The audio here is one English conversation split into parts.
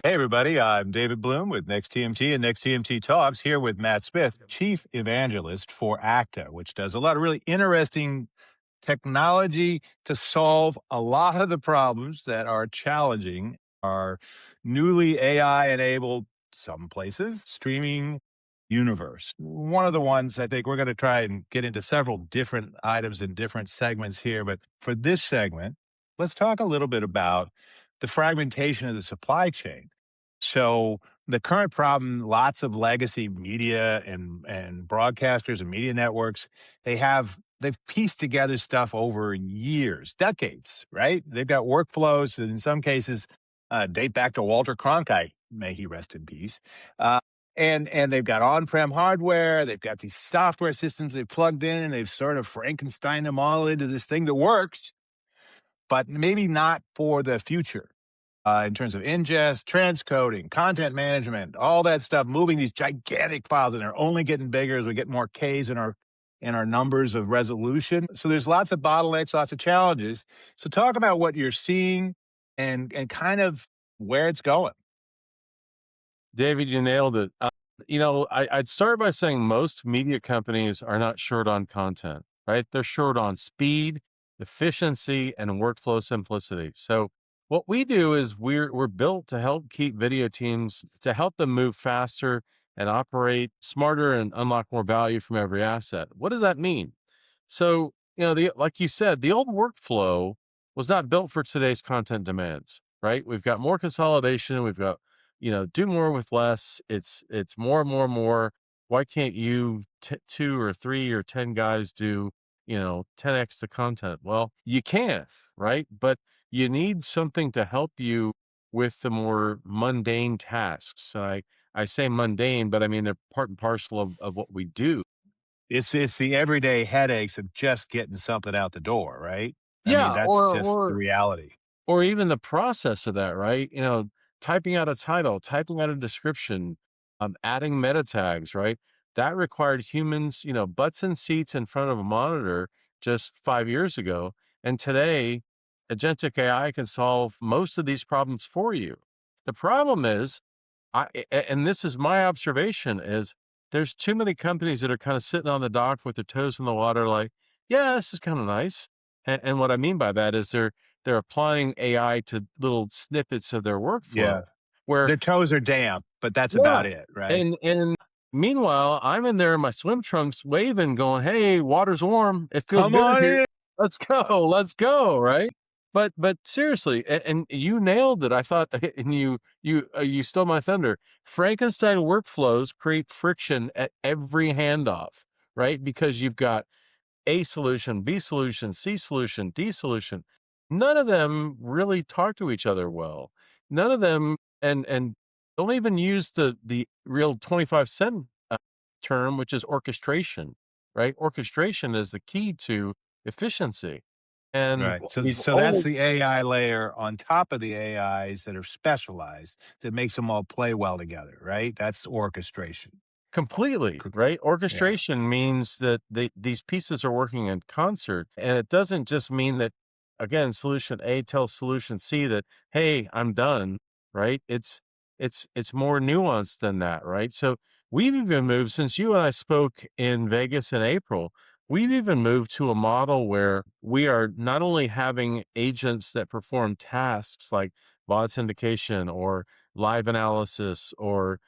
Hey, everybody. I'm David Bloom with Next TMT and Next TMT Talks here with Matt Smith, Chief Evangelist for AKTA, which does a lot of really interesting technology to solve a lot of the problems that are challenging our newly AI enabled, some places, streaming universe. One of the ones I think we're going to try and get into several different items in different segments here. But for this segment, let's talk a little bit about the fragmentation of the supply chain. So the current problem, lots of legacy media and broadcasters and media networks, they've pieced together stuff over years, decades, right? They've got workflows that in some cases date back to Walter Cronkite, may he rest in peace. And they've got on-prem hardware, they've got these software systems they've plugged in, and they've sort of Frankenstein them all into this thing that works, but maybe not for the future in terms of ingest, transcoding, content management, all that stuff, moving these gigantic files, and they're only getting bigger as we get more Ks in our numbers of resolution. So there's lots of bottlenecks, lots of challenges. So talk about what you're seeing and kind of where it's going. David, you nailed it. I'd start by saying most media companies are not short on content, right? They're short on speed, efficiency, and workflow simplicity. So what we do is we're built to help keep video teams, to help them move faster and operate smarter and unlock more value from every asset. What does that mean? So, like you said, the old workflow was not built for today's content demands, right? We've got more consolidation. We've got, do more with less. It's more and more and more. Why can't you two or three or 10 guys do, 10x the content? Well, you can, right? But you need something to help you with the more mundane tasks. I say mundane, but I mean, they're part and parcel of what we do. It's the everyday headaches of just getting something out the door, right? I mean, Yeah, that's just the reality. or even the process of that, right? Typing out a title, typing out a description, adding meta tags, right? That required humans, butts and seats in front of a monitor just 5 years ago. And today, Agentic AI can solve most of these problems for you. The problem is, and this is my observation, is there's too many companies that are kind of sitting on the dock with their toes in the water, like, yeah, this is kind of nice. And what I mean by that is they're applying AI to little snippets of their Yeah. workflow where, Their toes are damp, but that's yeah. about it, right? And meanwhile, I'm in there in my swim trunks waving, going, hey, water's warm. It feels Come good on here. in. Let's go. Let's go. Right. But seriously, and you nailed it. I thought, and you stole my thunder. Frankenstein workflows create friction at every handoff, right? Because you've got A solution, B solution, C solution, D solution. None of them really talk to each other well. None of them, and don't even use the real 25-cent term, which is orchestration, right? Orchestration is the key to efficiency. And Right. So we've so that's always the AI layer on top of the AIs that are specialized that makes them all play well together, right? That's orchestration. completely, C- right? Yeah. Orchestration means that these pieces are working in concert. And it doesn't just mean that, again, solution A tells solution C that, hey, I'm done, right? It's more nuanced than that, right? So we've even moved, since you and I spoke in Vegas in April, we've even moved to a model where we are not only having agents that perform tasks like VOD syndication or live analysis or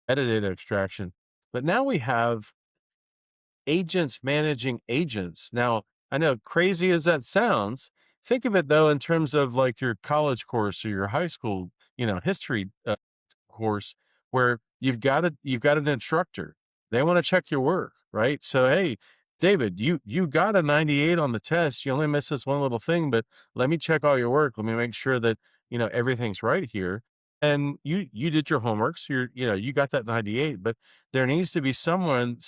metadata extraction, but now we have agents managing agents. Now, I know, crazy as that sounds, think of it though in terms of like your college course or your high school, history course, where you've got an instructor. They want to check your work, right? So, hey, David, you got a 98 on the test. You only missed this one little thing, but let me check all your work. Let me make sure that everything's right here. And you did your homework, so you got that 98, but there needs to be someone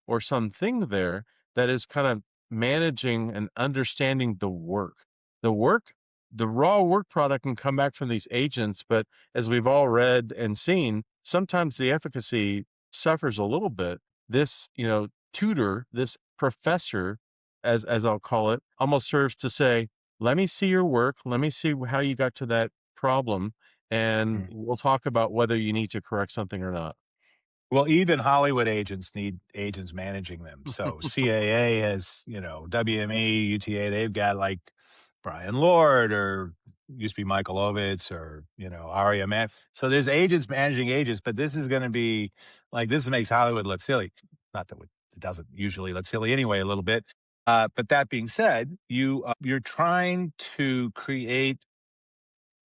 or something there that is kind of managing and understanding the work. The work, the raw work product can come back from these agents, but as we've all read and seen, sometimes the efficacy suffers a little bit. This, tutor, this professor, as I'll call it, almost serves to say, let me see your work. Let me see how you got to that problem. and Mm. we'll talk about whether you need to correct something or not. Well, even Hollywood agents need agents managing them. So CAA has, WME, UTA, they've got like Brian Lord or used to be Michael Ovitz or, Aria Man. So there's agents managing agents, but this is going to be like, this makes Hollywood look silly. Not that it doesn't usually look silly anyway, a little bit. But that being said, you're trying to create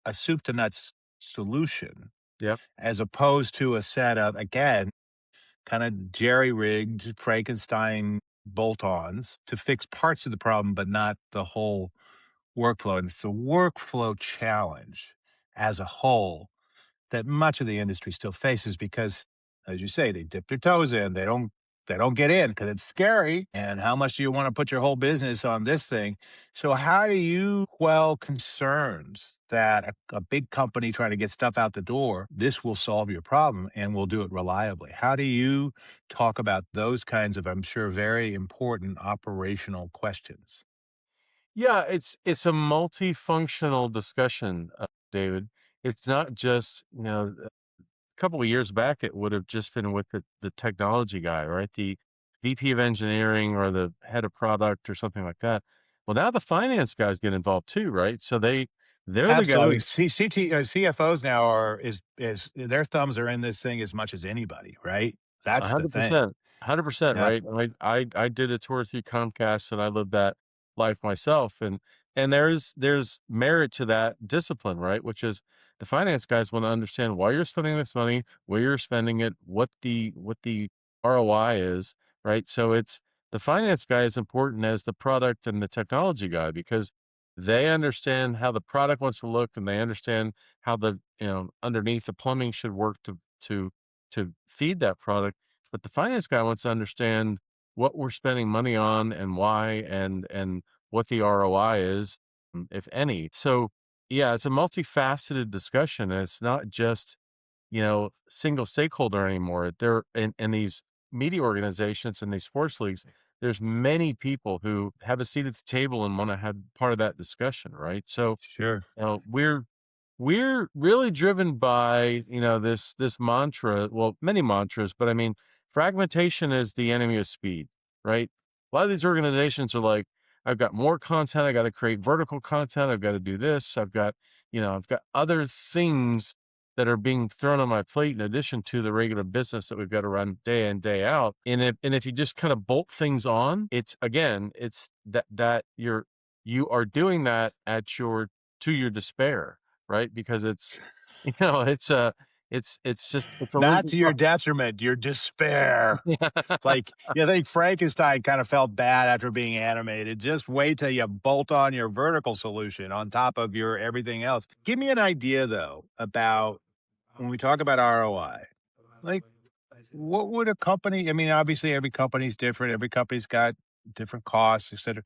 a soup to nuts solution Yep. as opposed to a set of, again, kind of jerry-rigged Frankenstein bolt-ons to fix parts of the problem, but not the whole workflow. And it's the workflow challenge as a whole that much of the industry still faces because, as you say, they dip their toes in. They don't get in because it's scary. And how much do you want to put your whole business on this thing? So how do you quell concerns that a big company trying to get stuff out the door, this will solve your problem and will do it reliably? How do you talk about those kinds of, I'm sure, very important operational questions? Yeah, it's a multifunctional discussion, David. It's not just, a couple of years back, it would have just been with the technology guy, right? The VP of engineering or the head of product or something like that. Well, now the finance guys get involved too, right? So they're the Absolutely. guys. CFOs now is their thumbs are in this thing as much as anybody, right? That's the thing. 100%, 100%, Yeah, right? I did a tour through Comcast, and I lived that life myself, and there's merit to that discipline, right? Which is the finance guys want to understand why you're spending this money, where you're spending it, what the ROI is, right? So it's the finance guy is important as the product and the technology guy because they understand how the product wants to look, and they understand how the underneath the plumbing should work to feed that product. But the finance guy wants to understand what we're spending money on and why and what the ROI is, if any. So yeah, it's a multifaceted discussion. And it's not just, single stakeholder anymore. There in these media organizations and these sports leagues, there's many people who have a seat at the table and want to have part of that discussion, right? So sure. we're really driven by, this mantra, well, many mantras, but I mean, fragmentation is the enemy of speed, right? A lot of these organizations are like, I've got more content, I got to create vertical content, I've got to do this, I've got other things that are being thrown on my plate in addition to the regular business that we've got to run day in, day out. And if you just kind of bolt things on, it's that you are doing that at your to your despair, right? Because it's, it's a Not losing to your detriment, your despair. pro- It's like you think Frankenstein kind of felt bad after being animated. Just wait till you bolt on your vertical solution on top of your everything else. Give me an idea though about when we talk about ROI. Like what would a company, I mean, obviously every company's different. Every company's got different costs, et cetera.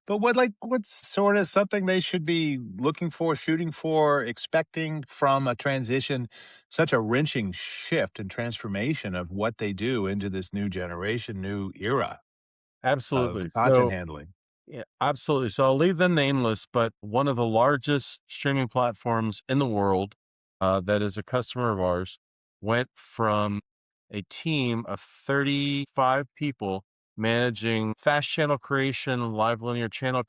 But what's sort of something they should be looking for, shooting for, expecting from a transition, such a wrenching shift and transformation of what they do into this new generation, new era of Absolutely. content So handling? yeah, absolutely. So I'll leave them nameless, but one of the largest streaming platforms in the world, that is a customer of ours, went from a team of 35 people managing fast channel creation, live linear channel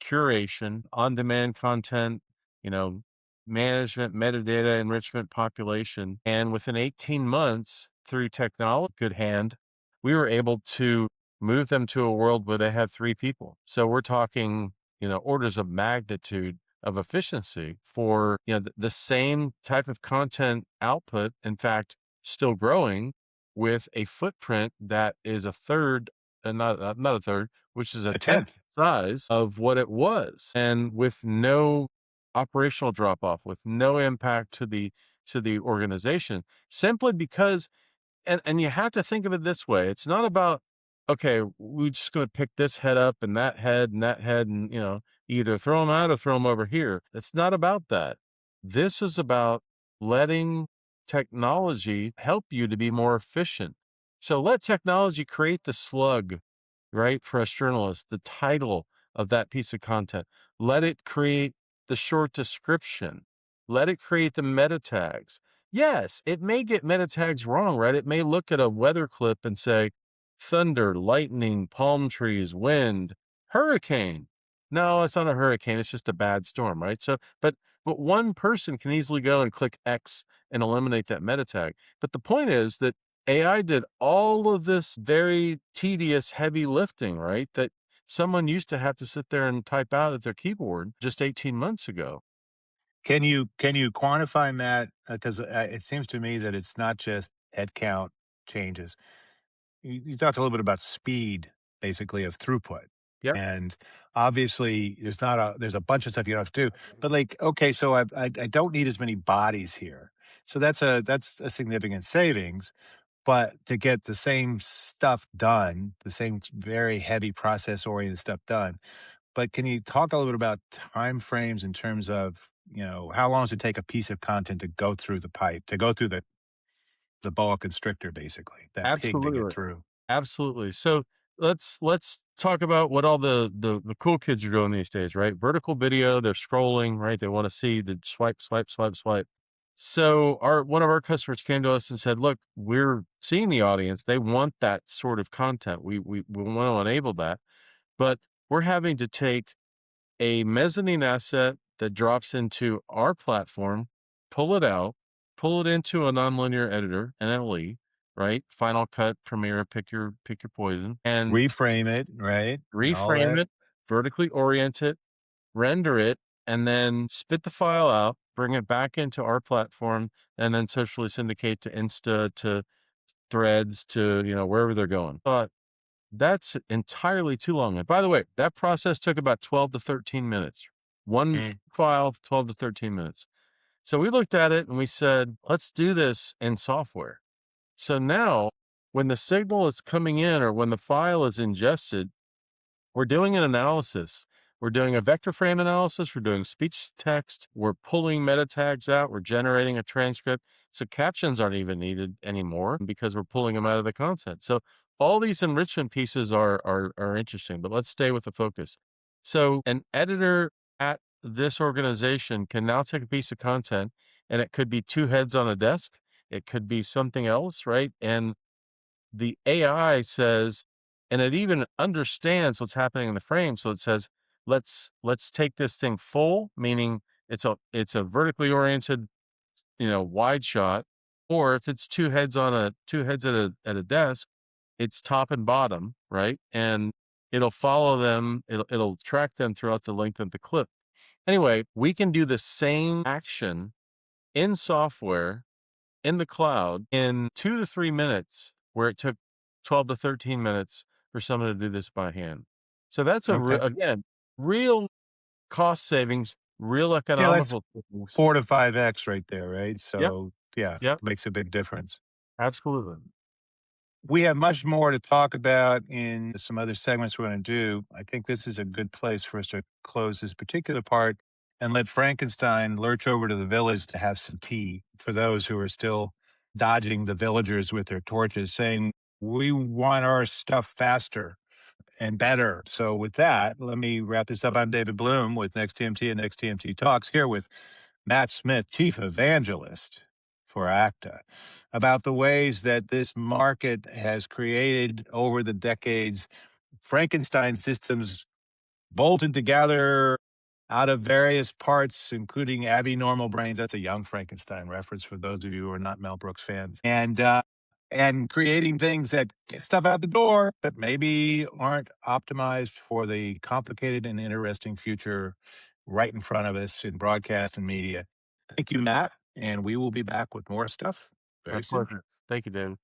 curation, on demand content, you know, management, metadata enrichment, population. And within 18 months, through technology, good hand, we were able to move them to a world where they had 3 people. So we're talking, orders of magnitude of efficiency for, the same type of content output, in fact, still growing with a footprint that is a third, and not a third, which is a A tenth 10th. size of what it was, and with no operational drop off, with no impact to the organization, simply because and you have to think of it this way. It's not about, okay, we're just going to pick this head up and that head and, either throw them out or throw them over here. It's not about that. This is about letting technology help you to be more efficient. So let technology create the slug, right? For us journalists, the title of that piece of content. Let it create the short description. let it create the meta tags. Yes, it may get meta tags wrong, right? It may look at a weather clip and say thunder, lightning, palm trees, wind, hurricane. No, it's not a hurricane. It's just a bad storm, right? So, but one person can easily go and click X and eliminate that meta tag. But the point is that AI did all of this very tedious, heavy lifting, right? That someone used to have to sit there and type out at their keyboard just 18 months ago. Can you quantify, Matt? Because it seems to me that it's not just headcount changes. You talked a little bit about speed, basically, of throughput. Yep. And obviously, there's a bunch of stuff you don't have to do. But like, okay, so I don't need as many bodies here. So that's a significant savings. But to get the same stuff done, the same very heavy process oriented stuff done. But can you talk a little bit about timeframes in terms of, how long does it take a piece of content to go through the pipe, to go through the boa constrictor, basically, that pig to get Absolutely. through? Absolutely. So let's talk about what all the cool kids are doing these days, right? Vertical video, they're scrolling, right? They want to see the swipe, swipe, swipe, swipe. So our one of our customers came to us and said, "Look, we're seeing the audience. They want that sort of content. We want to enable that, but we're having to take a mezzanine asset that drops into our platform, pull it out, pull it into a nonlinear editor, an NLE, right? Final Cut, Premiere, pick your poison, and Reframe it, right? And all reframe that. it, vertically orient it, render it, and then spit the file out, bring it back into our platform, and then socially syndicate to Insta, to Threads, to wherever they're going. But that's entirely too long. And by the way, that process took about 12 to 13 minutes. One Mm. file, 12 to 13 minutes. So we looked at it and we said, let's do this in software. So now when the signal is coming in or when the file is ingested, we're doing an analysis. We're doing a vector frame analysis. We're doing speech to text. We're pulling meta tags out. We're generating a transcript. So captions aren't even needed anymore because we're pulling them out of the content. So all these enrichment pieces are interesting, but let's stay with the focus. So an editor at this organization can now take a piece of content and it could be two heads on a desk. It could be something else, right? And the AI says, and it even understands what's happening in the frame. So it says, let's take this thing full, meaning it's a vertically oriented, wide shot. Or if it's two heads at a desk, it's top and bottom, right? And it'll follow them, it'll track them throughout the length of the clip. Anyway, we can do the same action in software in the cloud in 2 to 3 minutes, where it took 12 to 13 minutes for someone to do this by hand. So that's Okay. again, real cost savings, real Yeah, that's economical savings. 4 to 5x right there, right? Yep, So, yeah, yep, makes a big difference. absolutely. We have much more to talk about in some other segments we're going to do. I think this is a good place for us to close this particular part and let Frankenstein lurch over to the village to have some tea for those who are still dodging the villagers with their torches, saying, "We want our stuff faster and better." So, with that, let me wrap this up. I'm David Bloom with Next TMT and Next TMT Talks, here with Matt Smith, Chief Evangelist for AKTA, about the ways that this market has created over the decades Frankenstein systems bolted together out of various parts, including abnormal brains. That's a young Frankenstein reference for those of you who are not Mel Brooks fans. And creating things that get stuff out the door that maybe aren't optimized for the complicated and interesting future right in front of us in broadcast and media. Thank you, Matt. And we will be back with more stuff My very soon. pleasure. Thank you, David.